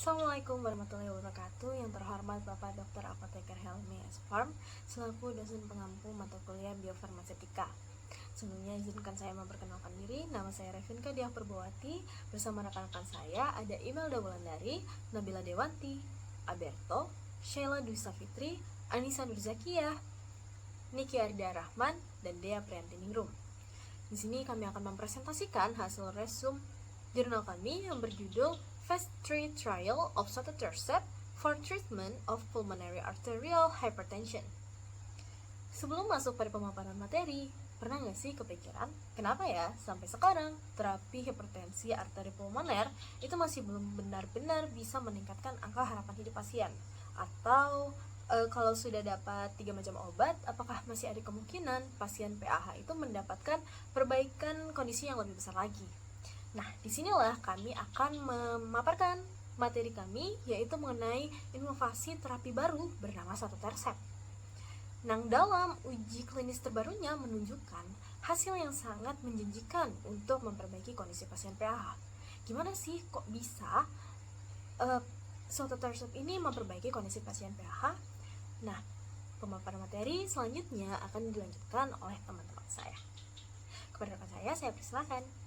Assalamualaikum warahmatullahi wabarakatuh. Yang terhormat Bapak Dr. Apoteker Helmi S. Farm selaku dosen pengampu mata kuliah Biofarmasetika. Sebelumnya izinkan saya memperkenalkan diri. Nama saya Revinka Diah Perbawati. Bersama rekan-rekan saya ada Imelda Wulandari, Nabila Dewanti, Aberto, Sheila Dwi Safitri, Anissa Nurzakiyah, Niki Arda Rahman, dan Dea Priyanti Ningrum. Di sini kami akan mempresentasikan hasil resume jurnal kami yang berjudul Phase 3 Trial of Sotatercept for Treatment of Pulmonary Arterial Hypertension. Sebelum masuk pada pemaparan materi, pernah nggak sih kepikiran kenapa ya sampai sekarang terapi hipertensi arteri pulmoner itu masih belum benar-benar bisa meningkatkan angka harapan hidup pasien? Atau kalau sudah dapat 3 macam obat, apakah masih ada kemungkinan pasien PAH itu mendapatkan perbaikan kondisi yang lebih besar lagi? Nah, disinilah kami akan memaparkan materi kami, yaitu mengenai inovasi terapi baru bernama Sotatercept. Nah, dalam uji klinis terbarunya menunjukkan hasil yang sangat menjanjikan untuk memperbaiki kondisi pasien PAH. Gimana sih kok bisa Sotatercept ini memperbaiki kondisi pasien PAH? Nah, pemaparan materi selanjutnya akan dilanjutkan oleh teman-teman saya. Kepada rekan saya persilakan.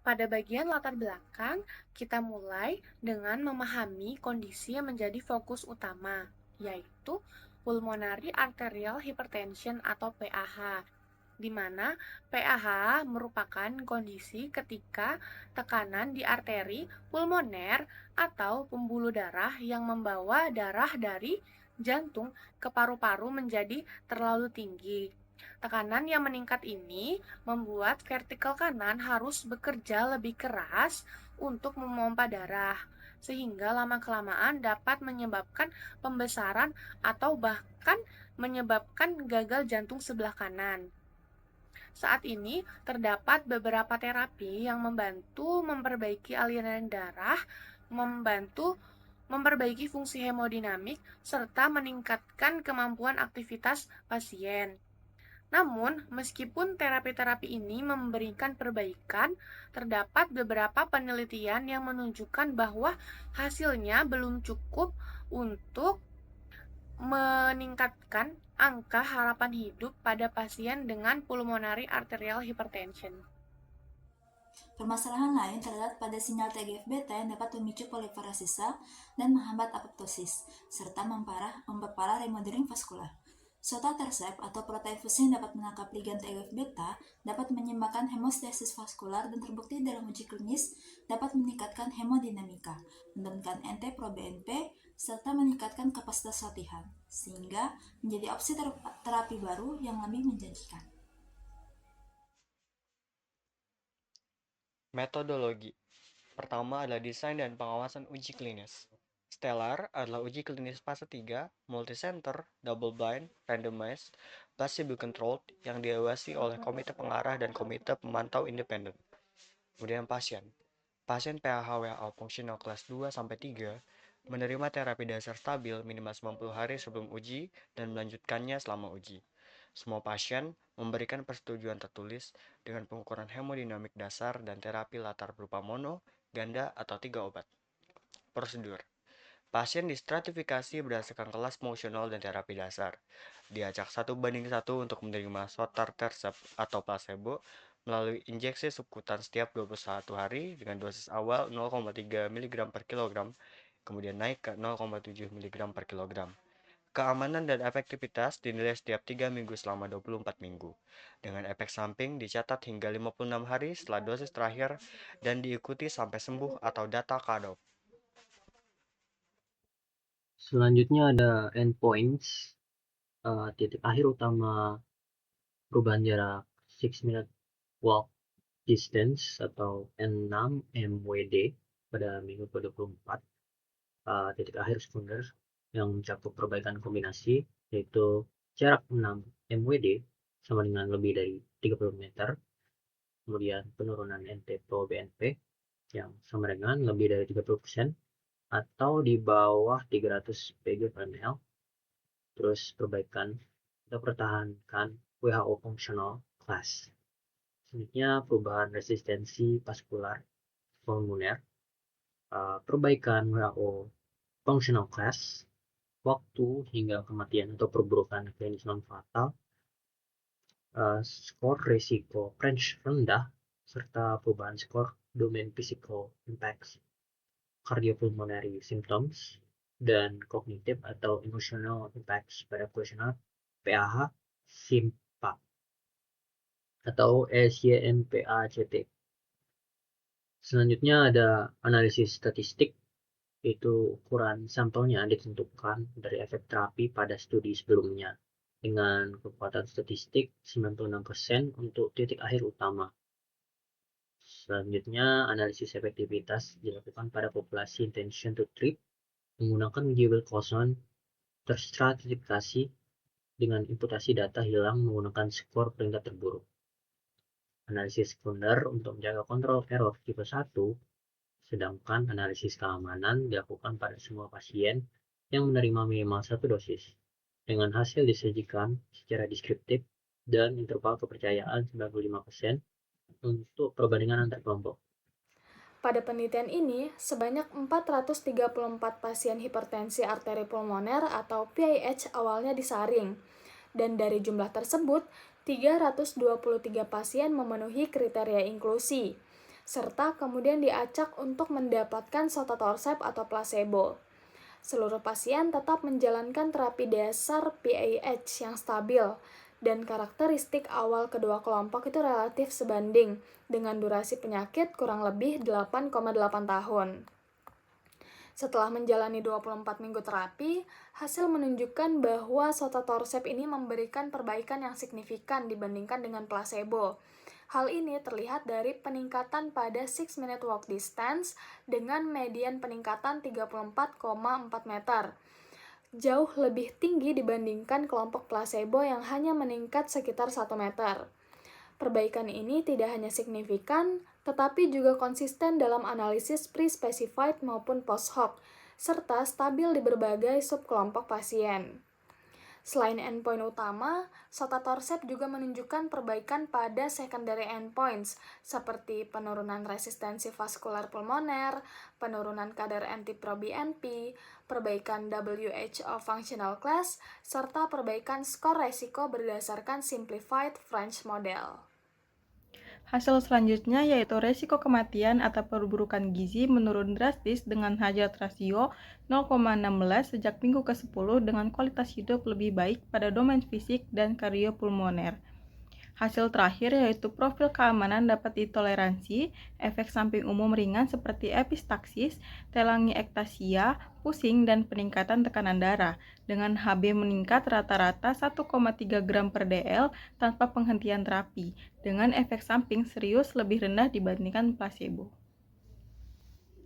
Pada bagian latar belakang, kita mulai dengan memahami kondisi yang menjadi fokus utama, yaitu pulmonary arterial hypertension atau PAH, di mana PAH merupakan kondisi ketika tekanan di arteri pulmoner atau pembuluh darah yang membawa darah dari jantung ke paru-paru menjadi terlalu tinggi. Tekanan yang meningkat ini membuat vertikal kanan harus bekerja lebih keras untuk memompa darah, sehingga lama-kelamaan dapat menyebabkan pembesaran atau bahkan menyebabkan gagal jantung sebelah kanan. Saat ini terdapat beberapa terapi yang membantu memperbaiki aliran darah, membantu memperbaiki fungsi hemodinamik, serta meningkatkan kemampuan aktivitas pasien. Namun, meskipun terapi-terapi ini memberikan perbaikan, terdapat beberapa penelitian yang menunjukkan bahwa hasilnya belum cukup untuk meningkatkan angka harapan hidup pada pasien dengan pulmonary arterial hypertension. Permasalahan lain terdapat pada sinyal TGF-beta yang dapat memicu proliferasi sel dan menghambat apoptosis, serta memperparah remodeling vaskular. Sotatercept atau protein fusi yang dapat menangkap ligan TGF-beta dapat menyeimbangkan hemostasis vaskular dan terbukti dalam uji klinis dapat meningkatkan hemodinamika, menurunkan NT-proBNP, serta meningkatkan kapasitas latihan, sehingga menjadi opsi terapi baru yang lebih menjanjikan. Metodologi. Pertama adalah desain dan pengawasan uji klinis. Stellar adalah uji klinis fase 3, multicenter, double-blind, randomized, placebo-controlled yang diawasi oleh komite pengarah dan komite pemantau independen. Kemudian pasien. Pasien PAH-WAO fungsional kelas 2-3 menerima terapi dasar stabil minimal 90 hari sebelum uji dan melanjutkannya selama uji. Semua pasien memberikan persetujuan tertulis dengan pengukuran hemodinamik dasar dan terapi latar berupa mono, ganda, atau 3 obat. Prosedur. Pasien distratifikasi berdasarkan kelas fungsional dan terapi dasar. Diacak 1:1 untuk menerima Sotatercept atau placebo melalui injeksi subkutan setiap 21 hari dengan dosis awal 0,3 mg per kilogram, kemudian naik ke 0,7 mg per kilogram. Keamanan dan efektivitas dinilai setiap 3 minggu selama 24 minggu, dengan efek samping dicatat hingga 56 hari setelah dosis terakhir dan diikuti sampai sembuh atau data cut-off. Selanjutnya ada endpoints, titik akhir utama perubahan jarak 6-minute walk distance atau N6 MWD pada minggu ke-24. Titik akhir sekunder yang mencakup perbaikan kombinasi yaitu jarak 6 MWD sama dengan lebih dari 30 meter, kemudian penurunan NT-proBNP yang sama dengan lebih dari 30% atau di bawah 300 Pg/ml, terus perbaikan atau pertahankan WHO functional class. Selanjutnya perubahan resistensi vaskular pulmoner perbaikan WHO functional class, waktu hingga kematian atau perburukan klinis non-fatal, skor risiko French rendah, serta perubahan skor domain physical impacts, cardiopulmonary symptoms, dan cognitive atau emotional impacts pada kuesioner PAH SIMPA atau SYMPACT. Selanjutnya ada analisis statistik, yaitu ukuran sampelnya ditentukan dari efek terapi pada studi sebelumnya dengan kekuatan statistik 96% untuk titik akhir utama. Selanjutnya, analisis efektivitas dilakukan pada populasi intention to treat menggunakan uji Wilcoxon terstratifikasi dengan imputasi data hilang menggunakan skor peringkat terburuk. Analisis sekunder untuk menjaga kontrol error tipe 1, sedangkan analisis keamanan dilakukan pada semua pasien yang menerima minimal 1 dosis, dengan hasil disajikan secara deskriptif dan interval kepercayaan 95% untuk perbandingan antar kelompok. Pada penelitian ini, sebanyak 434 pasien hipertensi arteri pulmoner atau PAH awalnya disaring, dan dari jumlah tersebut, 323 pasien memenuhi kriteria inklusi, serta kemudian diacak untuk mendapatkan sotatercept atau placebo. Seluruh pasien tetap menjalankan terapi dasar PAH yang stabil, dan karakteristik awal kedua kelompok itu relatif sebanding, dengan durasi penyakit kurang lebih 8,8 tahun. Setelah menjalani 24 minggu terapi, hasil menunjukkan bahwa sotatercept ini memberikan perbaikan yang signifikan dibandingkan dengan placebo. Hal ini terlihat dari peningkatan pada 6-minute walk distance dengan median peningkatan 34,4 meter. Jauh lebih tinggi dibandingkan kelompok placebo yang hanya meningkat sekitar 1 meter. Perbaikan ini tidak hanya signifikan, tetapi juga konsisten dalam analisis pre-specified maupun post-hoc, serta stabil di berbagai subkelompok pasien. Selain endpoint utama, sotatercept juga menunjukkan perbaikan pada secondary endpoints, seperti penurunan resistensi vaskular pulmoner, penurunan kadar NT-proBNP, perbaikan WHO functional class, serta perbaikan skor resiko berdasarkan simplified French model. Hasil selanjutnya yaitu resiko kematian atau perburukan gizi menurun drastis dengan hazard rasio 0,16 sejak minggu ke-10 dengan kualitas hidup lebih baik pada domain fisik dan kardiopulmoner. Hasil terakhir yaitu profil keamanan dapat ditoleransi, efek samping umum ringan seperti epistaksis, telangiektasia, pusing, dan peningkatan tekanan darah, dengan HB meningkat rata-rata 1,3 gram per dl tanpa penghentian terapi, dengan efek samping serius lebih rendah dibandingkan placebo.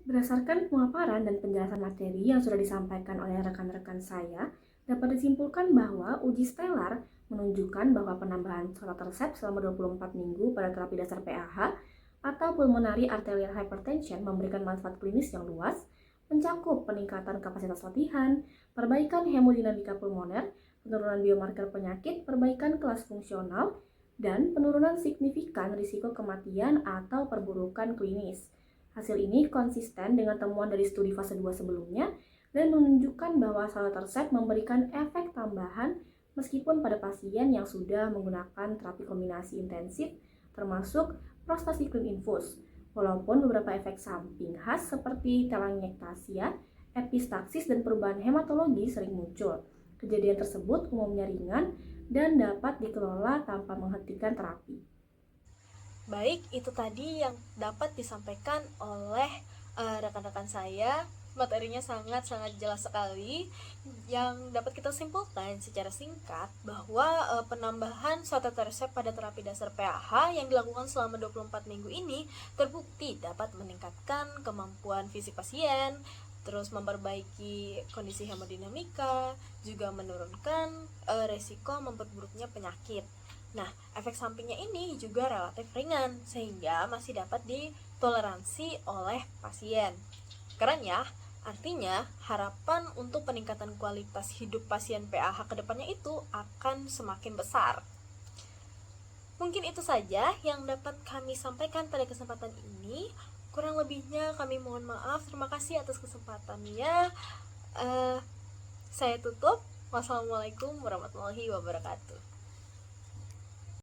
Berdasarkan pemaparan dan penjelasan materi yang sudah disampaikan oleh rekan-rekan saya, dapat disimpulkan bahwa uji stellar menunjukkan bahwa penambahan sotatercept selama 24 minggu pada terapi dasar PAH atau pulmonary arterial hypertension memberikan manfaat klinis yang luas, mencakup peningkatan kapasitas latihan, perbaikan hemodinamika pulmoner, penurunan biomarker penyakit, perbaikan kelas fungsional, dan penurunan signifikan risiko kematian atau perburukan klinis. Hasil ini konsisten dengan temuan dari studi fase 2 sebelumnya dan menunjukkan bahwa sotatercept memberikan efek tambahan meskipun pada pasien yang sudah menggunakan terapi kombinasi intensif termasuk prostacyclin infus. Walaupun beberapa efek samping khas seperti telangiektasia, epistaksis, dan perubahan hematologi sering muncul. Kejadian tersebut umumnya ringan dan dapat dikelola tanpa menghentikan terapi. Baik, itu tadi yang dapat disampaikan oleh rekan-rekan saya. Materinya sangat-sangat jelas sekali, yang dapat kita simpulkan secara singkat bahwa penambahan sotatercept pada terapi dasar PAH yang dilakukan selama 24 minggu ini terbukti dapat meningkatkan kemampuan fisik pasien, terus memperbaiki kondisi hemodinamika, juga menurunkan resiko memperburuknya penyakit. Nah, efek sampingnya ini juga relatif ringan sehingga masih dapat ditoleransi oleh pasien. Keren ya? Artinya, harapan untuk peningkatan kualitas hidup pasien PAH ke depannya itu akan semakin besar. Mungkin itu saja yang dapat kami sampaikan pada kesempatan ini. Kurang lebihnya kami mohon maaf. Terima kasih atas kesempatannya. Saya tutup. Wassalamualaikum warahmatullahi wabarakatuh.